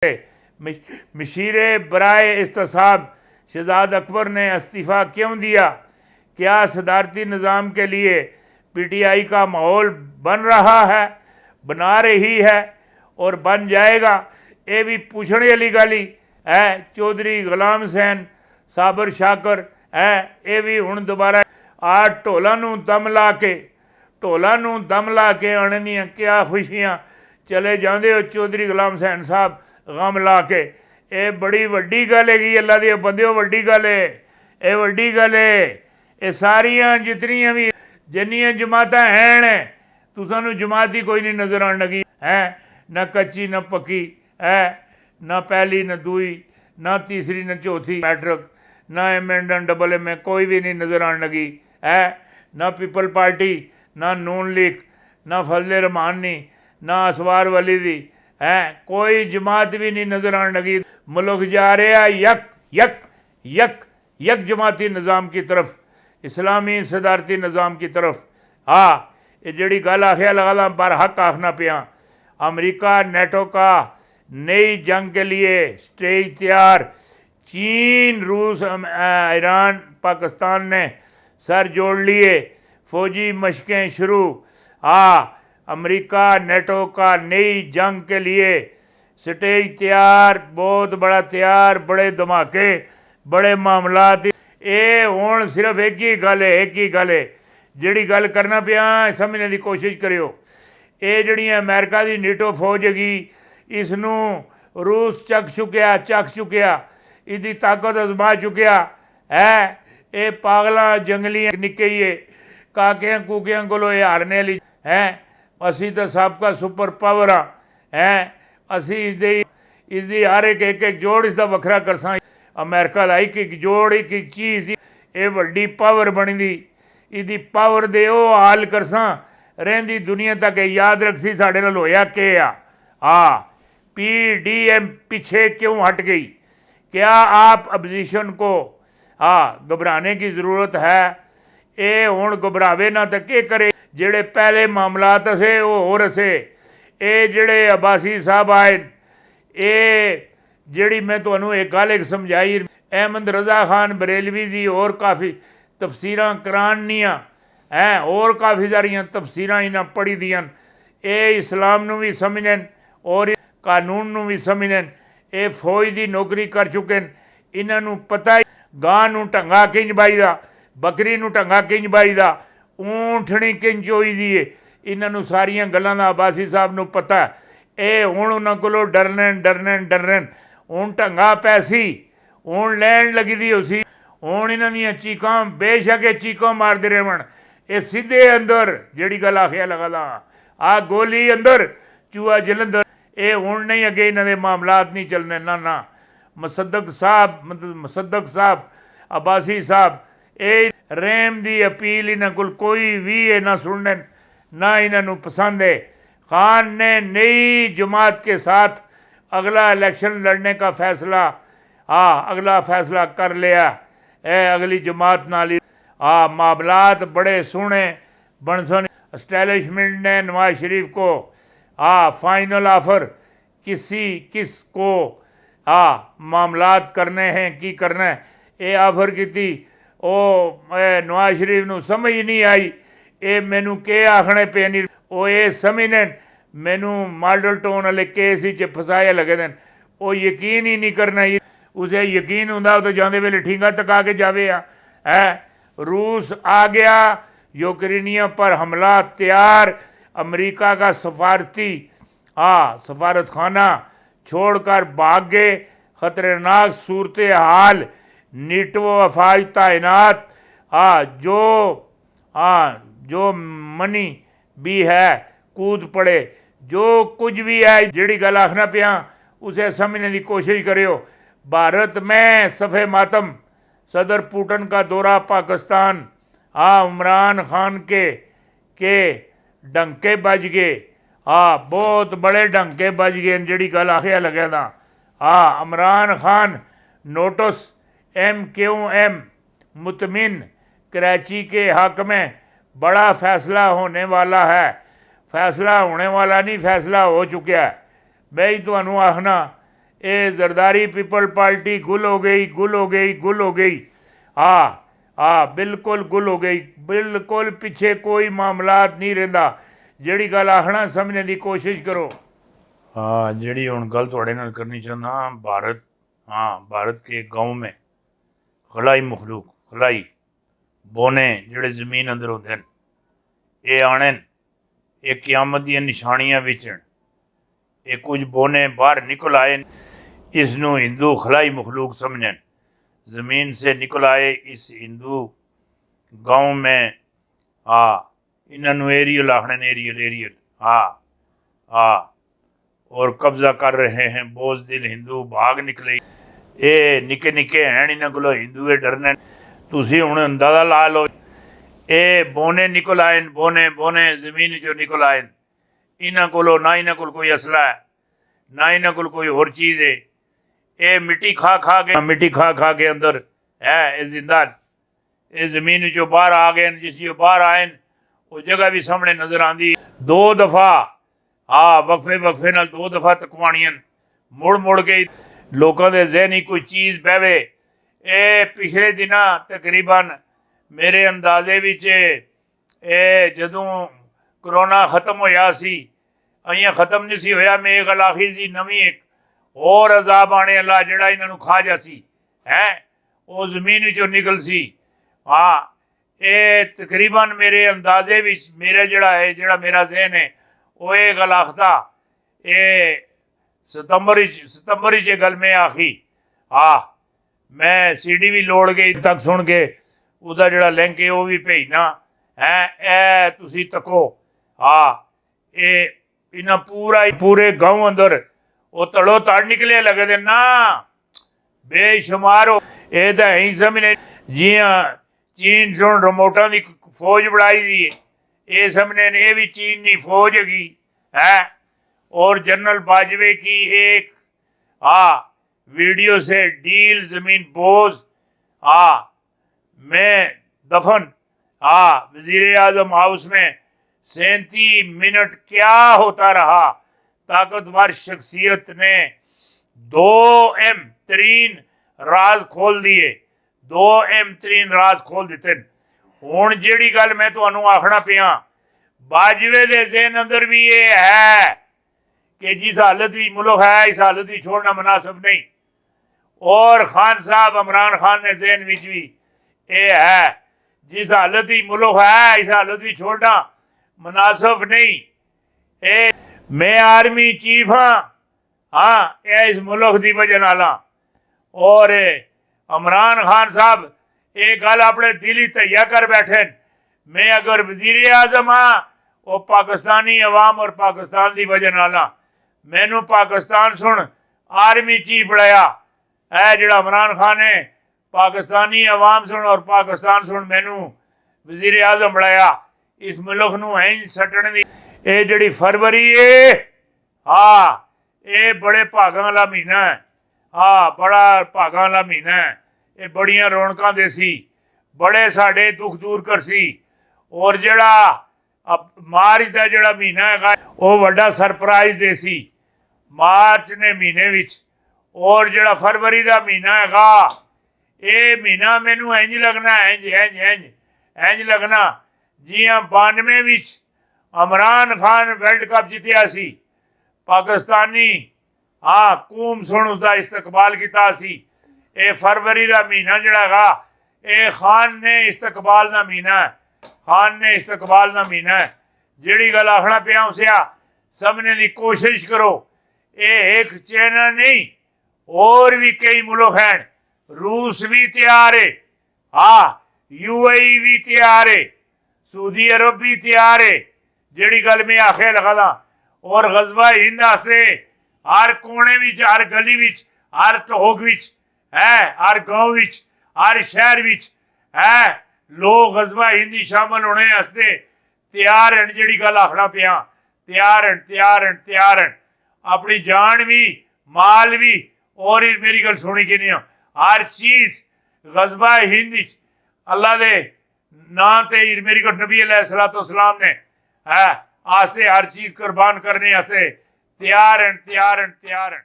Machine बराए इस्तेसाब शहजाद अकबर ने इस्तीफ़ा क्यों दिया? क्या सदारती निज़ाम के लिए PTI का माहौल बन रहा है, बना रही है और बन जाएगा? ये भी पूछने वाली गल ही है। चौधरी गुलाम हुसैन साबर शाकर है, ये भी हुण दोबारा आ ढोलां नूं दम ला के आने दियां क्या खुशियां, चले जाते हो चौधरी गुलाम हुसैन साहब गम ला के। ये बड़ी वड्डी गल हैगी, अल्लाह दे बंदेओ वड्डी गल है, ये वड्डी गल है। ये सारियां जितनियां भी जिन्नियां जमातां हैं, तुसानू जमात ही कोई नहीं नज़र आने लगी है, ना कच्ची ना पक्की है, ना पहली ना दूई ना तीसरी ना चौथी मैट्रिक, ना MA कोई भी नहीं नज़र आने लगी है, ना पीपल पार्टी, ना नून लीग, ना फजले रहमानी, ना असवार वली दी है, कोई जमात भी नहीं नज़र आने लगी। मुल्क जा रहा यक यक यक यक जमाती निज़ाम की तरफ, इस्लामी सदारती निज़ाम की तरफ। हाँ, ये जड़ी गल आखिया लगा पर हक आखना पिया। अमरीका नेटो का नई जंग के लिए स्टेज तैयार, चीन रूस ईरान पाकिस्तान ने सर जोड़ लिए, फौजी मशकें शुरू। हाँ, अमरीका नेटो का नई जंग के लिए स्टेज तैयार, बहुत बड़ा तैयार, बड़े धमाके, बड़े मामलात। ये हुण सिर्फ एक ही गल है जिहड़ी गल करना पिया, समझने की कोशिश करियो। ये जिहड़ी अमेरिका की नेटो फौज हैगी, इसनूं रूस चक चुकिया, इसकी ताकत आजमा चुकिया है। ये पागलों जंगलियां निक्के ही है, काकियां कूकियां कोलों ये हारने वाली है। असी तो सबका सुपर पावर हाँ, असी इसकी हर एक जोड़ इसका वखरा करसा। अमेरिका का एक जोड़ एक चीज़ ये वड्डी पावर बनी दी, इसकी पावर दे वो हाल करसा रहिंदी दुनिया तक याद रखसी साढ़े नाल होया के आ। हाँ, PDM पीछे क्यों हट गई? क्या आप अपोजिशन को घबराने की ज़रूरत है? ये हुण घबरावे ना तो क्या करे? जेड़े पहले मामलात से वो हो रसे, ये जेड़े अब्बासी साहब आए, ये जेड़ी मैं तुहानू एक गल एक समझाई, अहमद रज़ा खान बरेलवी जी और काफ़ी तफसीरां करानियां हैं, और काफ़ी सारियां तफसीरां इन्हां पढ़ी दियां। ये इस्लाम नू भी समझन और कानून नू भी समझन। ये फौज की नौकरी कर चुके हैं, इन्हों पता ही गां नू ढंगा किंज बाईदा, बकरी नू ढंगा किंज बाईदा, ऊंठनी किंज चोई दी है, इन्हों सारियां गल्लां दा अब्बासी साहब नू पता है। ये हुण उन्हां कोलों डरन हुण ढंगा पैसी, हुण लैन लगी दी उसी, हुण इन्हां दियां चीकां बेशक चीकां मारदे रहन, ये सीधे अंदर जिहड़ी गल आखिया लगा आ गोली अंदर चूहा जलंधर। ये हुण नहीं, अगे इन्हां दे मामलात नहीं चलने ना। मुसद्दक साहब अब्बासी साहब, ये रहम दी अपील इन्हां कोल कोई भी ये ना सुनने ना इन्हां पसंद है। खान ने नई जमात के साथ अगला इलेक्शन लड़ने का फैसला अगला फैसला कर लिया है। अगली जमात नाल मामलात बड़े सोहने बनसन। एस्टैब्लिशमेंट ने नवाज शरीफ को फाइनल ऑफर किस को मामलात करने हैं की करना है, ये ऑफर की नवाज शरीफ नू समझ नहीं आई। ये मैनू के आखने पे नहीं, वो ये समझने मैनू मॉडल टाउन वाले केस ही फसाए लगे दिन, वो यकीन ही नहीं करना। उसे यकीन होंदा तो जाते वेले ठींगा तका के जावे है। रूस आ गया, यूक्रेनिया पर हमला तैयार। अमेरिका का सफारत खाना छोड़कर भाग गए। ख़तरनाक सूरत हाल, नेटो अफवाज तैनात। जो मनी भी है कूद पड़े, जो कुछ भी है। जिहड़ी गल आखना पिया उसे समझने की कोशिश करियो। भारत में सफ़े मातम, सदर पुतिन का दौरा पाकिस्तान, इमरान खान के डंके बज गए। बहुत बड़े डंके बज गए। जिहड़ी गल आखिया लगे था, इमरान खान नोटिस MQM मुतमिन, कराची के हक में बड़ा फैसला होने वाला है। फैसला होने वाला नहीं, फैसला हो चुका है। मैं ही तुहानू आखना ये जरदारी पीपल पार्टी गुल हो गई, गुल हो गई, गुल हो गई। हाँ हाँ, बिल्कुल गुल हो गई, बिल्कुल पिछे कोई मामलात नहीं रहिंदा। ਜਿਹੜੀ ਗੱਲ आखना समझने की कोशिश करो। हाँ, ਜਿਹੜੀ ਹੁਣ ਗੱਲ ਤੁਹਾਡੇ ਨਾਲ करनी चाहना, भारत, हाँ, भारत के गाँव में खलाई मखलूक, खलाई बोने ਜਿਹੜੇ ਜ਼ਮੀਨ ਅੰਦਰ ਹੁੰਦੇ ਨੇ, ਇਹ ਆਣੇ ਨੇ, ਇਹ ਕਿਆਮਤ ਦੀਆਂ ਨਿਸ਼ਾਨੀਆਂ ਵਿੱਚ ਨੇ। ਇਹ ਕੁਝ बोने बाहर निकल आए, इसनों हिंदू खलाई मखलूक समझन। ज़मीन से निकल आए इस हिंदू गाँव में, हाँ, इन्होंने एरियल आखने, एरियल एरियल, हाँ हाँ, और कब्जा कर रहे हैं। बोझदिल हिंदू भाग निकले, ये निके निके हैं, इन्हों को हिंदू डरने। तुसी हुण अंदाजा ला लो, ये बोने निकल आए, बोने बोने जमीन चो निकल आए। इन्हों को ना इन्हों को कोई असला है, ना इन्हों को कोई होर चीज़ है। ये मिट्टी खा खा के अंदर है, ये जिंदा, ये जमीन चो बाहर आ गए। जिस जो बाहर आए वो जगह भी सामने नज़र आती। 2 दफ़ा, हाँ, वक्फे वक्फे नाल 2 दफ़ा तकवाणियां मुड़ मुड़ के लोगों के जहनी कोई चीज़ बहवे। ये पिछले दिन तकरीबन मेरे अंदाजे विच जदों करोना खत्म होया सी, अइयां खत्म नहीं सी होया, मैं गल आखी सी नवीं एक और अजाब आने अल्लाह जिहड़ा इन्हां खा जासी है, वो जमीन विचों निकल सी। हाँ, ये तकरीबन मेरे अंदाजे विच मेरा जिहड़ा है, जिहड़ा मेरा जहन है, वो ये गल आखदा, ये सितंबर ये गल में आखी। हाँ, मैं CD भी लोड़ गई तक सुन के, उसका जिहड़ा लिंक है वो भी भेजना है, ए तुसी तको। हाँ, ये इन्हां पूरे गाँव अंदर वो तड़ो तड़ निकले लगते ना, बेशुमार हो। ये तो ही समझने जियां चीन सुन रिमोटा की फौज बढ़ाई दी है, ये समझने ये भी चीन की फौज हैगी है। और जनरल बाजवे की एक, हाँ, वीडियो से डील जमीन बोझ, हाँ, में दफन, हाँ, वजीर आजम हाउस में 37 मिनट क्या होता रहा। ताकतवर शख्सियत ने 2 अहम तरीन राज खोल दिए, 2 अहम तरीन राज खोल दिते। हुण जिहड़ी गल मैं तुहानूं आखना पिया, बाजवे दे ज़हन अंदर भी ये है कि जिस हालत में मुल्क है, इस हालत में छोड़ना मुनासिब नहीं। और खान साहब इमरान खान ने ज़हन विच भी ये है, जिस हालत में मुल्क है, इस हालत में छोड़ना मुनासिब नहीं। ये मैं आर्मी चीफ हाँ, हाँ, यह इस मुल्क की वजह नाल। और इमरान खान साहब ये गल अपने दिल ही तैया कर बैठे, मैं अगर वजीर आजम हाँ, वो पाकिस्तानी अवाम और पाकिस्तान की वजह नाल। मैनू पाकिस्तान सुन आर्मी चीफ बनाया है, जिहड़ा इमरान खान है पाकिस्तानी अवाम सुन और पाकिस्तान सुन मैनू वजीर आजम बनाया। इस मुल्क नूं इंज सट्टण दी ये जिहड़ी फरवरी है, हाँ, ये बड़े भागां वाला महीना है। हाँ, बड़ा भागां वाला महीना है। ये बड़ियां रौनकां दे सी, बड़े साडे दुख दूर कर सी। और जिहड़ा मार्च का जिहड़ा महीना है वो वड्डा सरप्राइज दे सी मार्च ने महीने विच। और जिहड़ा फरवरी का महीना है, ये महीना मैनू इंज लगना, इंज इंज इंज इंज लगना जियां 92 विच इमरान खान वर्ल्ड कप जितया सी, पाकिस्तानी, हाँ, कौम सुन उसका इस्तकबाल किया सी। ये फरवरी का महीना जिहड़ा ये खान ने इस्तकबाल का महीना है, खान ने इस्तकबाल का महीना है। जिहड़ी गल आखना पिया उसिया समझने की कोशिश करो। ये एक चाइना नहीं, और भी कई मुल्क हैं, रूस भी तैयार है, हाँ, UAE भी तैयार है, सऊदी अरब भी तैयार है। जिहड़ी गल मैं आखे लगा था। और गजवा हिंद वास्ते हर कोने विच, हर गली विच, हर ढोक विच है, हर गाँव विच, हर शहर विच है, लोग गजवा हिंद शामिल होने वास्ते तैयार हैं। जिहड़ी गल आखना पिया, तैयार हैं, तैयार हैं, तैयार हैं। अपनी जान भी, माल भी, और मेरी गल सुनी कि नहीं, हर चीज़ गजवा हिंद अल्लाह दे नाम ते मेरी को नबी अलैहिस्सलाम ने है आस्ते हर चीज़ कुर्बान करने आस्ते तैयार हैं, तैयार हैं, तैयार हैं।